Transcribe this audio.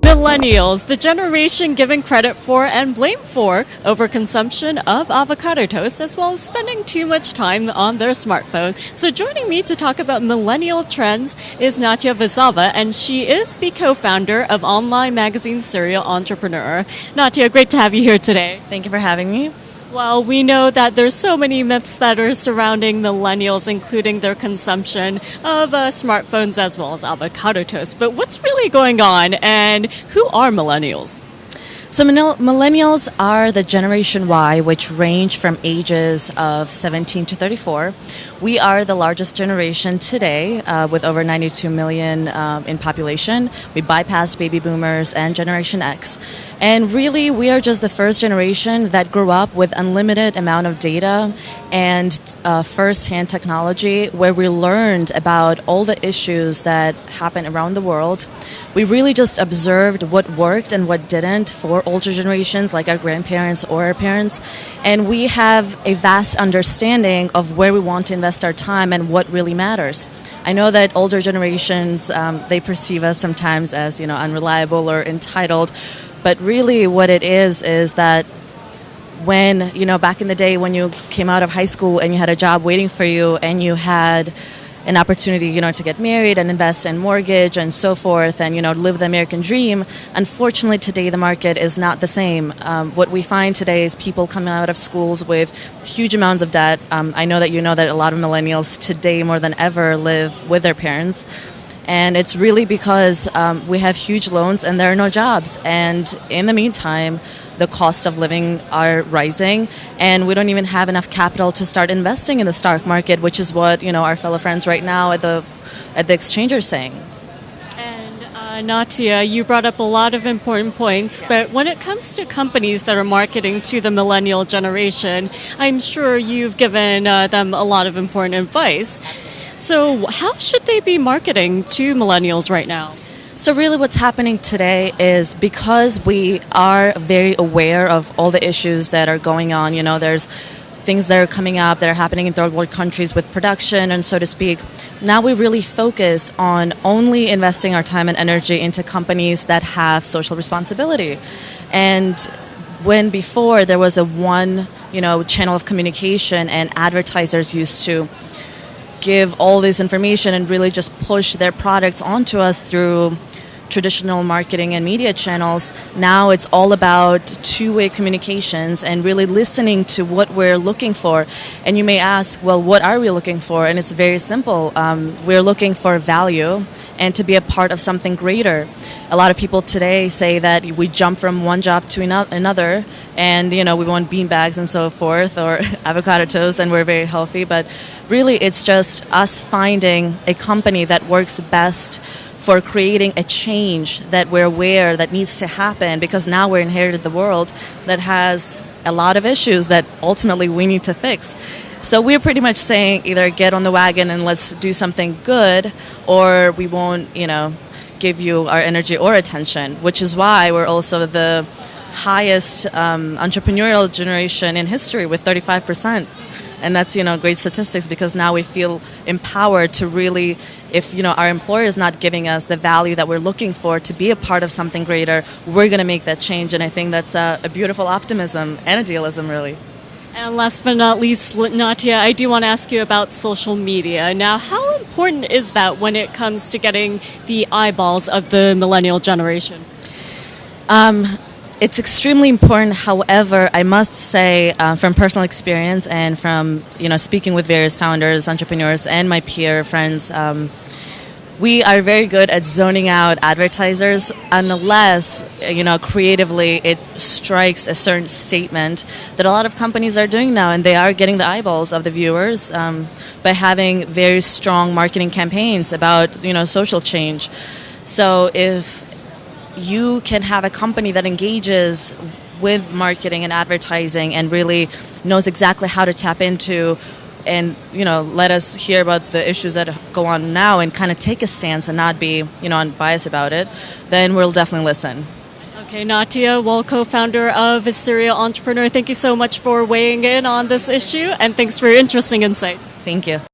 Millennials, the generation given credit for and blamed for overconsumption of avocado toast, as well as spending too much time on their smartphone. So joining me to talk about millennial trends is Natia Gvazava, and she is the co-founder of online magazine Serial Entrepreneur. Natia, great to have you here today. Thank you for having me. Well, we know that there's so many myths that are surrounding millennials, including their consumption of smartphones as well as avocado toast. But what's really going on, and who are millennials? So millennials are the Generation Y, which range from ages of 17 to 34. We are the largest generation today with over 92 million in population. We bypassed baby boomers and Generation X. And really, we are just the first generation that grew up with unlimited amount of data and first-hand technology, where we learned about all the issues that happen around the world. We really just observed what worked and what didn't for older generations like our grandparents or our parents. And we have a vast understanding of where we want to invest our time and what really matters. I know that older generations, they perceive us sometimes as, unreliable or entitled. But really what it is that when, back in the day when you came out of high school and you had a job waiting for you and you had an opportunity, to get married and invest in mortgage and so forth and, live the American dream. Unfortunately, today the market is not the same. What we find today is people coming out of schools with huge amounts of debt. I know that that a lot of millennials today more than ever live with their parents. And it's really because we have huge loans and there are no jobs. And in the meantime, the cost of living are rising, and we don't even have enough capital to start investing in the stock market, which is what our fellow friends right now at the exchange are saying. And Natia, you brought up a lot of important points, yes. But when it comes to companies that are marketing to the millennial generation, I'm sure you've given them a lot of important advice. Absolutely. So how should they be marketing to millennials right now? So really what's happening today is because we are very aware of all the issues that are going on, there's things that are coming up that are happening in third world countries with production and so to speak. Now we really focus on only investing our time and energy into companies that have social responsibility. And when before there was a one, channel of communication and advertisers used to give all this information and really just push their products onto us through traditional marketing and media channels. Now it's all about two-way communications and really listening to what we're looking for. And you may ask, well, what are we looking for? And it's very simple. We're looking for value and to be a part of something greater. A lot of people today say that we jump from one job to another and, we want beanbags and so forth or avocado toast and we're very healthy. But really it's just us finding a company that works best for creating a change that we're aware that needs to happen, because now we're inherited the world that has a lot of issues that ultimately we need to fix. So we're pretty much saying either get on the wagon and let's do something good, or we won't, give you our energy or attention, which is why we're also the highest entrepreneurial generation in history with 35%. And that's, great statistics, because now we feel empowered to really, if, our employer is not giving us the value that we're looking for to be a part of something greater, we're going to make that change. And I think that's a beautiful optimism and idealism, really. And last but not least, Natia, I do want to ask you about social media. Now, how important is that when it comes to getting the eyeballs of the millennial generation? It's extremely important. However, I must say from personal experience and from, speaking with various founders, entrepreneurs, and my peer friends, we are very good at zoning out advertisers unless, creatively it strikes a certain statement that a lot of companies are doing now, and they are getting the eyeballs of the viewers by having very strong marketing campaigns about, social change. So if you can have a company that engages with marketing and advertising and really knows exactly how to tap into and, let us hear about the issues that go on now and kind of take a stance and not be, unbiased about it, then we'll definitely listen. Okay, Natia, co-founder of Serial Entrepreneur, thank you so much for weighing in on this issue, and thanks for your interesting insights. Thank you.